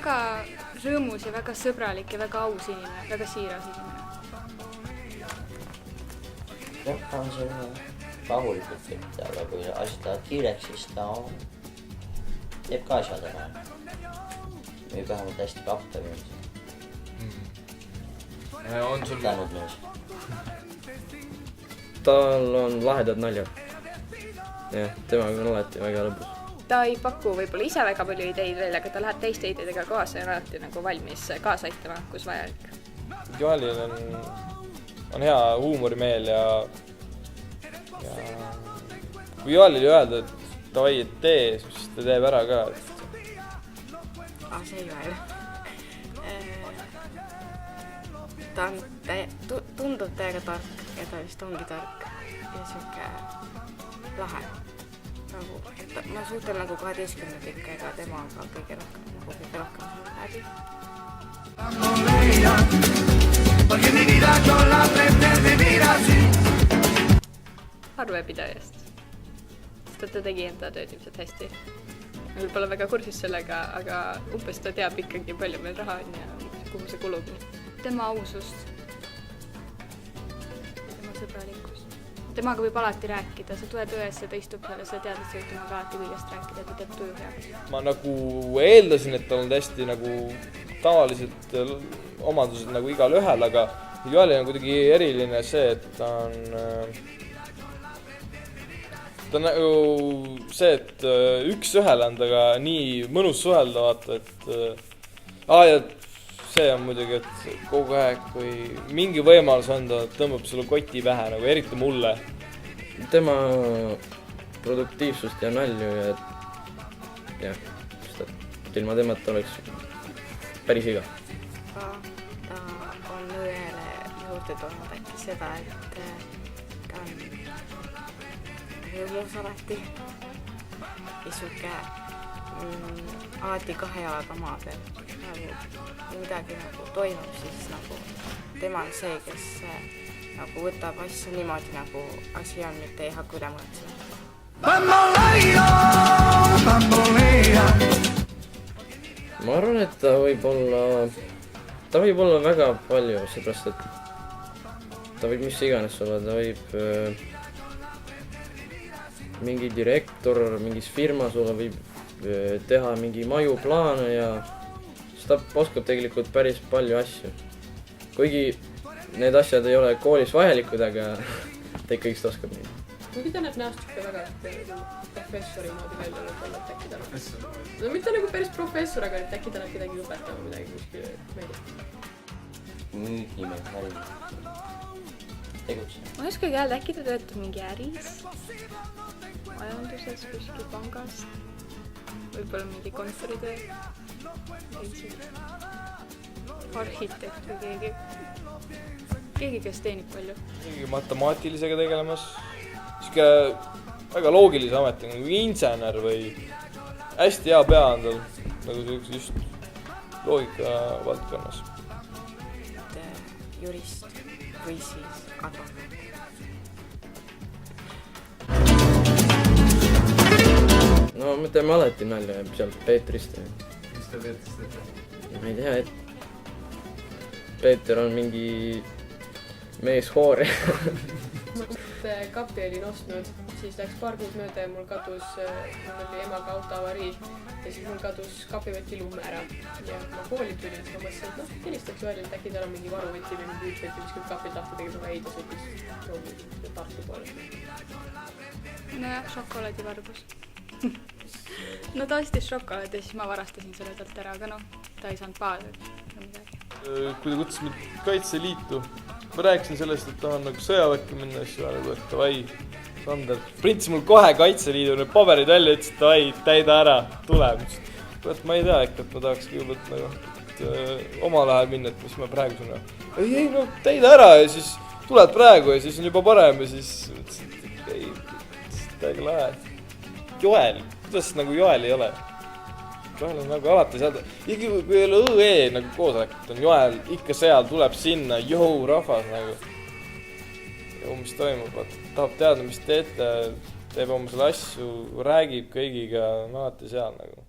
väga rõõmus ja väga sõbralik ja väga aus inimene, väga siiras inimene. Jah, ta on selline rahulikult võtta, aga kui asjad lähevad kiireks, siis ta teeb ka asjad ära. Või vähemalt hästi kaptab inimesi. Tänud mees. Tal on lahedad naljad. Jah, temaga on alati väga lõbus. Ta ei paku võib-olla ise väga palju ideid veel, aga ta läheb teiste ideedega kaasa ja on alati nagu valmis kaasa aitama, kus vajalik. Joelil on hea huumorimeel ja kui Joelil öelda, et davai, et tee, siis ta teeb ära ka. See Joel. Ta on tundub täiega tark ja ta vist ongi tark ja siuke lahe. Ma suhtlen nagu 12 ikka, ega temaga kõige rohkem läbi. Arvepidajast. Sest ta tegi enda tööd ilmselt hästi. Meil pole väga kursis sellega, aga umbes ta teab ikkagi palju meil raha on ja kuhu see kulub. Tema ausust. Tema sõbralikkust. Temaga võib alati rääkida, sa tuleb ühes ja ta istub seal ja sa tead, et sa võib temaga alati kõigest rääkida, et ta teeb tuju heaks. Ma nagu eeldasin, et tal on täiesti nagu tavalised omadused nagu igal ühel, aga Joelil on kuidagi eriline see, et ta on nagu see, et üks ühele on taga nii mõnus suhelda, vaata, et ja see on muidugi, et kogu aeg, kui mingi võimalus on, ta tõmbab sulle koti pähe, nagu eriti mulle. Tema produktiivsust ja nalju ja ilma temata oleks päris iga. Ta on õele juurde toonud äkki seda, et ta on rõõmus alati ja siuke alati kahe jalaga maa peal. Kui midagi nagu toimub, siis nagu tema on see, kes nagu võtab asju niimoodi, nagu asi on, mitte ei hakka üle mõtlema. Ma arvan, et ta võib olla väga palju, seepärast, et ta võib mis iganes olla, ta võib mingi direktor mingis firmas olla, võib teha mingi maju plaane ja ta oskab tegelikult päris palju asju. Kuigi need asjad ei ole koolis vajalikud, aga ta ikkagi oskab neid. Kuigi ta näeb näost ikka väga professori moodi välja, et äkki ta no mitte nagu päris professor, aga et äkki ta näeb kedagi õpetama midagi kuskil meeldib. Müügimeg harid. Tegutsi. Ma ei oskagi öelda, äkki ta töötab mingi äris, majanduses, kuskil pangas, võib-olla mingi kontoritöö. Arhitekt või keegi, kes teenib palju. Keegi matemaatilisega tegelemas. Siuke väga loogilise ameti, nagu insener või hästi hea pea on tal, nagu just loogika valdkonnas. Jurist või siis advokaat. No me teeme alati nalja sealt Peetrist. Mis ta Peetrist teete? Ma ei tea, et Peeter on mingi meeshoor. Kapi olin ostnud, siis läks paar kuud mööda ja mul oli emaga auto avarii ja siis mul kadus kapivõti lumme ära. Ja ma kooli tulin, siis ma mõtlesin, et helistaks Joelil, et äkki tal on mingi varuvõti või mingi üldvõti, mis küll kapid lahti tegema ka ei ta sõitis Tartu poole. Nojah, šokolaadivargus. No ta ostis šokolaadi ja siis ma varastasin selle talt ära, aga ta ei saanud paada midagi. Kui ta kutsus mind Kaitseliitu, ma rääkisin sellest, et tahan nagu sõjaväkke minna, siis nagu, et davai, Sander. Printis mul kohe Kaitseliidu need paberid välja, ütles, et davai, täida ära, tule. Ma ei tea ikka, et ma tahaks kõigepealt nagu omal ajal minna, et mis ma praegu sõna. Ei, no täida ära ja siis tuled praegu ja siis on juba parem ja siis ütlesin, et ei, täiega lahe. Joel, kuidas nagu Joel ei ole? Joel on nagu alati seal, kui ei ole õe nagu koosolekut, on Joel ikka seal, tuleb sinna, johuu, rahvas nagu. Ja mis toimub, tahab teada, mis teete, teeb oma selle asju, räägib kõigiga, on alati seal nagu.